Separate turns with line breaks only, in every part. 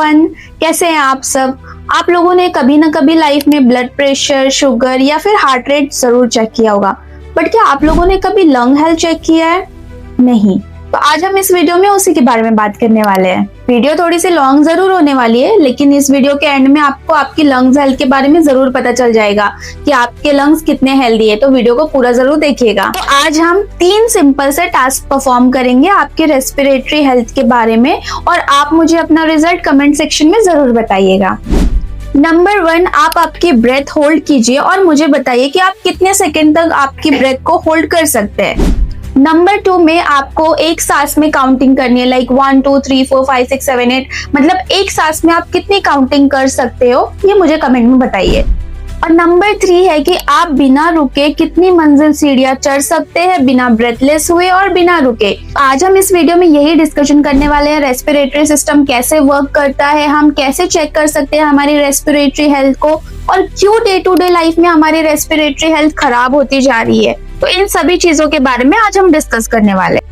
Everyone, कैसे हैं आप सब। आप लोगों ने कभी ना कभी लाइफ में ब्लड प्रेशर, शुगर या फिर हार्ट रेट जरूर चेक किया होगा, बट क्या आप लोगों ने कभी लंग हेल्थ चेक किया है? नहीं। तो आज हम इस वीडियो में उसी के बारे में बात करने वाले हैं। वीडियो थोड़ी सी लॉन्ग जरूर होने वाली है, लेकिन इस वीडियो के एंड में आपको आपकी लंग्स हेल्थ के बारे में जरूर पता चल जाएगा कि आपके लंग्स कितने हेल्दी है। तो वीडियो को पूरा जरूर देखिएगा। तो आज हम 3 सिंपल से टास्क परफॉर्म करेंगे आपके रेस्पिरेटरी हेल्थ के बारे में, और आप मुझे अपना रिजल्ट कमेंट सेक्शन में जरूर बताइएगा। नंबर 1, आप आपकी ब्रेथ होल्ड कीजिए और मुझे बताइए कि आप कितने सेकंड तक आपकी ब्रेथ को होल्ड कर सकते हैं। नंबर 2 में आपको एक सांस में काउंटिंग करनी है, लाइक 1 2 3 4 5 6 7 8, मतलब एक सांस में आप कितनी काउंटिंग कर सकते हो ये मुझे कमेंट में बताइए। और नंबर 3 है कि आप बिना रुके कितनी मंजिल सीढ़ियां चढ़ सकते हैं बिना ब्रेथलेस हुए और बिना रुके। आज हम इस वीडियो में यही डिस्कशन करने वाले हैं, रेस्पिरेटरी सिस्टम कैसे वर्क करता है, हम कैसे चेक कर सकते हैं हमारी रेस्पिरेटरी हेल्थ को, और क्यों डे टू डे लाइफ में हमारी रेस्पिरेटरी हेल्थ खराब होती जा रही है। तो इन सभी चीजों के बारे में आज हम डिस्कस करने वाले हैं।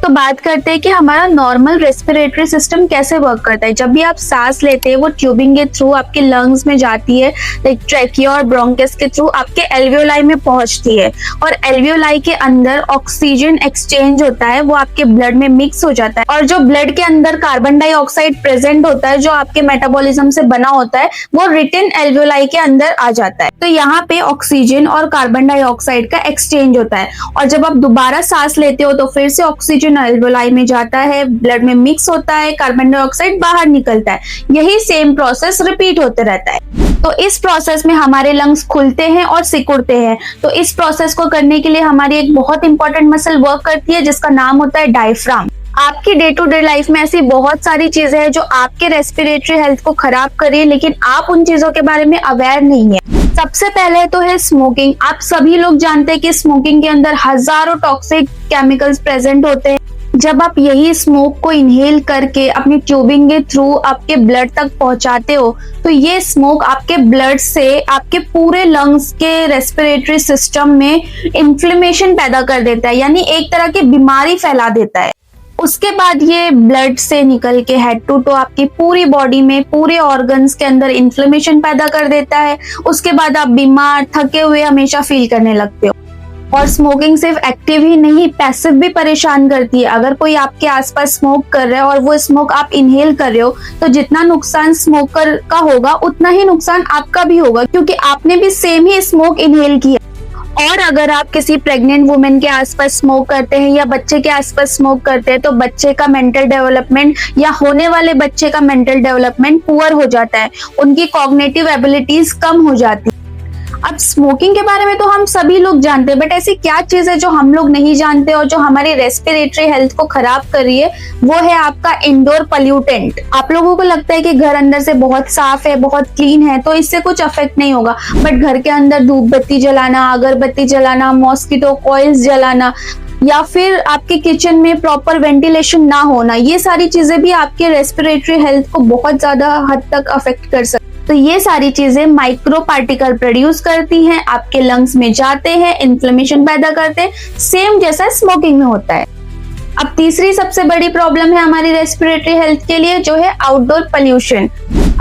तो बात करते हैं कि हमारा नॉर्मल रेस्पिरेटरी सिस्टम कैसे वर्क करता है। जब भी आप सांस लेते हैं वो ट्यूबिंग के थ्रू आपके लंग्स में जाती है, लाइक ट्रैकिया और ब्रोंकस के थ्रू आपके एल्वियोलाई में पहुंचती है, और एल्वियोलाई के अंदर ऑक्सीजन एक्सचेंज होता है, वो आपके ब्लड में मिक्स हो जाता है, और जो ब्लड के अंदर कार्बन डाइऑक्साइड प्रेजेंट होता है जो आपके मेटाबॉलिज्म से बना होता है, वो रिटन एल्वियोलाई के अंदर आ जाता है। तो यहाँ पे ऑक्सीजन और कार्बन डाइऑक्साइड का एक्सचेंज होता है, और जब आप दोबारा सांस लेते हो तो फिर से ऑक्सीजन एल्वियोलाई में जाता है, ब्लड में मिक्स होता है, कार्बन डाइऑक्साइड बाहर निकलता है। यही सेम प्रोसेस रिपीट होते रहता है। तो इस प्रोसेस में हमारे लंग्स खुलते हैं और सिकुड़ते हैं। तो इस प्रोसेस को करने के लिए हमारी एक बहुत इंपॉर्टेंट मसल वर्क करती है जिसका नाम होता है डायफ्राम। आपकी डे टू डे लाइफ में ऐसी बहुत सारी चीजें हैं जो आपके रेस्पिरेटरी हेल्थ को खराब कर रही है, लेकिन आप उन चीजों के बारे में अवेयर नहीं है। सबसे पहले तो है स्मोकिंग। आप सभी लोग जानते हैं कि स्मोकिंग के अंदर हजारों टॉक्सिक केमिकल्स प्रेजेंट होते हैं। जब आप यही स्मोक को इनहेल करके अपनी ट्यूबिंग के थ्रू आपके ब्लड तक पहुंचाते हो, तो ये स्मोक आपके ब्लड से आपके पूरे लंग्स के रेस्पिरेटरी सिस्टम में इन्फ्लेमेशन पैदा कर देता है, यानी एक तरह की बीमारी फैला देता है। उसके बाद ये ब्लड से निकल के हेड टू टो आपकी पूरी बॉडी में, पूरे ऑर्गन्स के अंदर इन्फ्लेमेशन पैदा कर देता है। उसके बाद आप बीमार, थके हुए हमेशा फील करने लगते हो। और स्मोकिंग सिर्फ एक्टिव ही नहीं, पैसिव भी परेशान करती है। अगर कोई आपके आसपास स्मोक कर रहा है और वो स्मोक आप इनहेल कर रहे हो, तो जितना नुकसान स्मोकर का होगा उतना ही नुकसान आपका भी होगा, क्योंकि आपने भी सेम ही स्मोक इनहेल किया। और अगर आप किसी प्रेग्नेंट वुमेन के आसपास स्मोक करते हैं या बच्चे के आसपास स्मोक करते हैं, तो बच्चे का मेंटल डेवलपमेंट या होने वाले बच्चे का मेंटल डेवलपमेंट पुअर हो जाता है, उनकी कॉग्निटिव एबिलिटीज कम हो जाती है। अब स्मोकिंग के बारे में तो हम सभी लोग जानते हैं, बट ऐसी क्या चीज है जो हम लोग नहीं जानते और जो हमारी रेस्पिरेटरी हेल्थ को खराब कर रही है, वो है आपका इंडोर पोल्यूटेंट। आप लोगों को लगता है कि घर अंदर से बहुत साफ है, बहुत क्लीन है, तो इससे कुछ अफेक्ट नहीं होगा, बट घर के अंदर धूप बत्ती जलाना, अगरबत्ती जलाना, मॉस्किटो कॉइल्स जलाना, या फिर आपके किचन में प्रॉपर वेंटिलेशन ना होना, ये सारी चीजें भी आपके रेस्पिरेटरी हेल्थ को बहुत ज्यादा हद तक अफेक्ट कर सकती है। तो ये सारी चीजें माइक्रो पार्टिकल प्रोड्यूस करती हैं, आपके लंग्स में जाते हैं, इन्फ्लेमेशन पैदा करते हैं, सेम जैसा स्मोकिंग में होता है। अब तीसरी सबसे बड़ी प्रॉब्लम है हमारी रेस्पिरेटरी हेल्थ के लिए, जो है आउटडोर पोल्यूशन।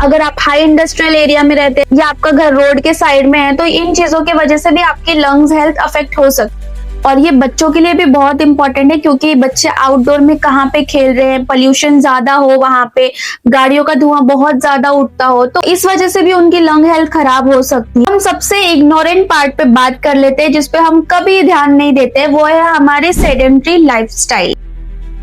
अगर आप हाई इंडस्ट्रियल एरिया में रहते हैं या आपका घर रोड के साइड में है, तो इन चीजों की वजह से भी आपकी लंग्स हेल्थ अफेक्ट हो सकती है। और ये बच्चों के लिए भी बहुत इंपॉर्टेंट है, क्योंकि बच्चे आउटडोर में कहाँ पे खेल रहे हैं, पोल्यूशन ज्यादा हो, वहां पे गाड़ियों का धुआं बहुत ज्यादा उठता हो, तो इस वजह से भी उनकी लंग हेल्थ खराब हो सकती है। हम सबसे इग्नोरेंट पार्ट पे बात कर लेते हैं, जिसपे हम कभी ध्यान नहीं देते, वो है हमारे सेडेंटरी लाइफस्टाइल।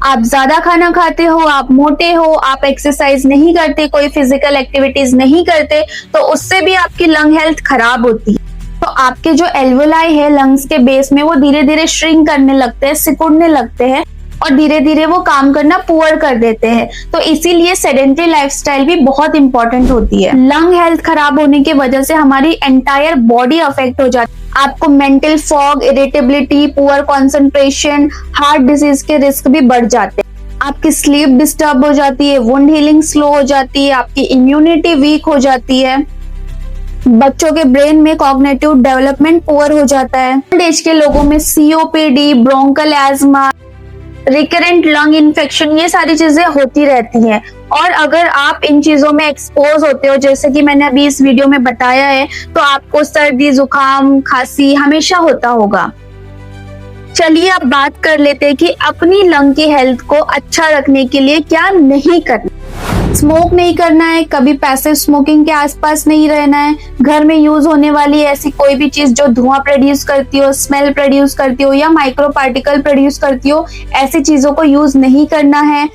आप ज्यादा खाना खाते हो, आप मोटे हो, आप एक्सरसाइज नहीं करते, कोई फिजिकल एक्टिविटीज नहीं करते, तो उससे भी आपकी लंग हेल्थ खराब होती है। तो आपके जो एल्वियोलाई है लंग्स के बेस में, वो धीरे धीरे श्रिंक करने लगते हैं, सिकुड़ने लगते हैं, और धीरे धीरे वो काम करना पुअर कर देते हैं। तो इसीलिए सेडेंटरी लाइफस्टाइल भी बहुत इंपॉर्टेंट होती है। लंग हेल्थ खराब होने की वजह से हमारी एंटायर बॉडी अफेक्ट हो जाती है। आपको mental fog, irritability, poor concentration, heart disease के रिस्क भी बढ़ जाते हैं। आपकी स्लीप डिस्टर्ब हो जाती है, वुंड हीलिंग स्लो हो जाती है, आपकी इम्यूनिटी वीक हो जाती है, बच्चों के ब्रेन में कॉग्निटिव डेवलपमेंट पुअर हो जाता है। ओल्ड एज के लोगों में COPD, bronchial ESMA, recurrent lung infection, ये सारी चीजें होती रहती हैं। और अगर आप इन चीजों में एक्सपोज होते हो, जैसे कि मैंने अभी इस वीडियो में बताया है, तो आपको सर्दी, जुकाम, खांसी हमेशा होता होगा। चलिए अब बात कर लेते हैं कि अपनी लंग की हेल्थ को अच्छा रखने के लिए क्या नहीं करना। स्मोक नहीं करना है, कभी पैसिव स्मोकिंग के आसपास नहीं रहना है, घर में यूज होने वाली ऐसी कोई भी चीज जो धुआं प्रोड्यूस करती हो, स्मेल प्रोड्यूस करती हो या माइक्रो पार्टिकल प्रोड्यूस करती हो, ऐसी चीजों को यूज नहीं करना है।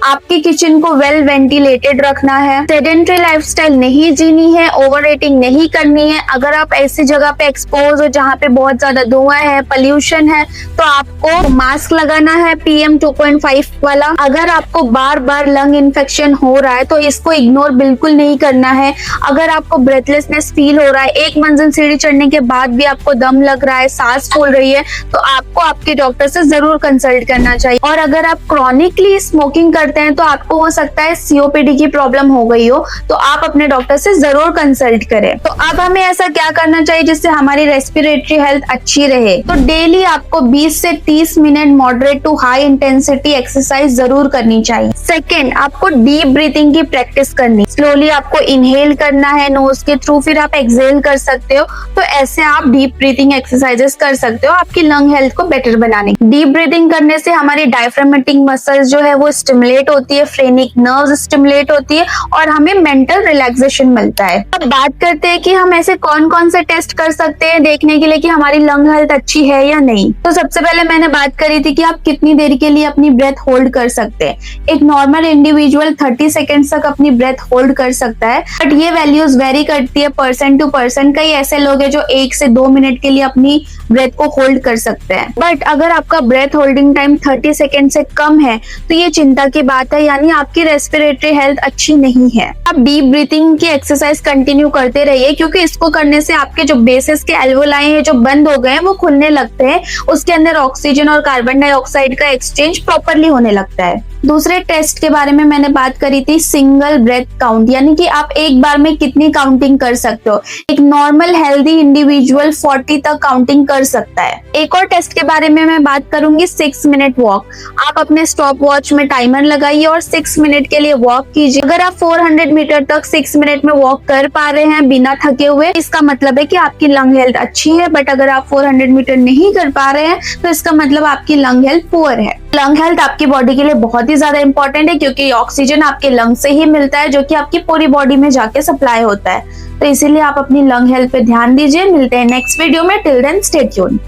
आपकी किचन को वेल वेंटिलेटेड रखना है, सेडेंट्री लाइफस्टाइल नहीं जीनी है, ओवर ईटिंग नहीं करनी है। अगर आप ऐसी जगह पे एक्सपोज हो जहाँ पे बहुत ज्यादा धुआं है, पोल्यूशन है, तो आपको मास्क लगाना है PM 2.5 वाला। अगर आपको बार बार लंग इन्फेक्शन हो रहा है तो इसको इग्नोर बिल्कुल नहीं करना है। अगर आपको ब्रेथलेसनेस फील हो रहा है, एक मंजिल सीढ़ी चढ़ने के बाद भी आपको दम लग रहा है, सांस फूल रही है, तो आपको आपके डॉक्टर से जरूर कंसल्ट करना चाहिए। और अगर आप क्रॉनिकली स्मोकिंग करते हैं तो आपको हो सकता है COPD की प्रॉब्लम हो गई हो, तो आप अपने डॉक्टर से जरूर कंसल्ट करें। तो अब हमें ऐसा क्या करना चाहिए जिससे हमारी रेस्पिरेटरी हेल्थ अच्छी रहे? तो डेली आपको 20 से 30 minute moderate to high intensity exercise जरूर करनी चाहिए। सेकेंड, आपको डीप ब्रीथिंग की प्रैक्टिस करनी। स्लोली आपको इनहेल करना है नोज के थ्रू, फिर आप एक्सहेल कर सकते हो। तो ऐसे आप डीप ब्रीथिंग एक्सरसाइजेस कर सकते हो आपकी लंग हेल्थ को बेटर बनाने। डीप ब्रीथिंग करने से हमारी डायफ्रामेटिक मसल्स जो है वो स्टिमुलेट होती है, फ्रेनिक नर्व्स स्टिमुलेट होती है और हमें मेंटल रिलैक्सेशन मिलता है। अब बात करते हैं कि हम ऐसे कौन कौन से टेस्ट कर सकते हैं देखने के लिए कि हमारी लंग हेल्थ अच्छी है या नहीं। तो सबसे पहले मैंने बात करी थी कि आप कितनी देर के लिए अपनी ब्रेथ होल्ड कर सकते हैं। एक नॉर्मल इंडिविजुअल 30 सेकेंड तक अपनी ब्रेथ होल्ड कर सकता है, बट ये वैल्यूज वेरी करती है पर्सन टू पर्सन। कई ऐसे लोग हैं जो 1 से 2 मिनट के लिए अपनी ब्रेथ को होल्ड कर सकते हैं, बट अगर आपका ब्रेथ होल्डिंग टाइम 30 सेकेंड से कम है तो ये चिंता की बात है, यानी आपकी रेस्पिरेटरी हेल्थ अच्छी नहीं है। आप डीप ब्रीथिंग की एक्सरसाइज कंटिन्यू करते रहिए, क्योंकि इसको करने से आपके जो बेसिस के एल्वोलाई हैं जो बंद हो गए हैं वो खुलने लगते हैं, उसके अंदर ऑक्सीजन और कार्बन डाइऑक्साइड का एक्सचेंज प्रॉपरली होने लगता है। दूसरे टेस्ट के बारे में मैंने बात करी थी सिंगल ब्रेथ काउंट, यानी कि आप एक बार में कितनी काउंटिंग कर सकते हो। एक नॉर्मल हेल्दी इंडिविजुअल 40 तक काउंटिंग कर सकता है। एक और टेस्ट के बारे में मैं बात करूंगी 6 मिनट वॉक। आप अपने स्टॉप वॉच में टाइमर लगाइए और 6 मिनट के लिए वॉक कीजिए। अगर आप 400 मीटर तक 6 मिनट में वॉक कर पा रहे हैं बिना थके हुए, इसका मतलब है कि आपकी लंग हेल्थ अच्छी है। बट अगर आप 400 मीटर नहीं कर पा रहे हैं तो इसका मतलब आपकी लंग हेल्थ पुअर है। लंग हेल्थ आपकी बॉडी के लिए बहुत ही ज्यादा इंपॉर्टेंट है, क्योंकि ऑक्सीजन आपके लंग से ही मिलता है जो कि आपकी पूरी बॉडी में जाके सप्लाई होता है। तो इसीलिए आप अपनी लंग हेल्थ पे ध्यान दीजिए। मिलते हैं नेक्स्ट वीडियो में। Till then stay tuned.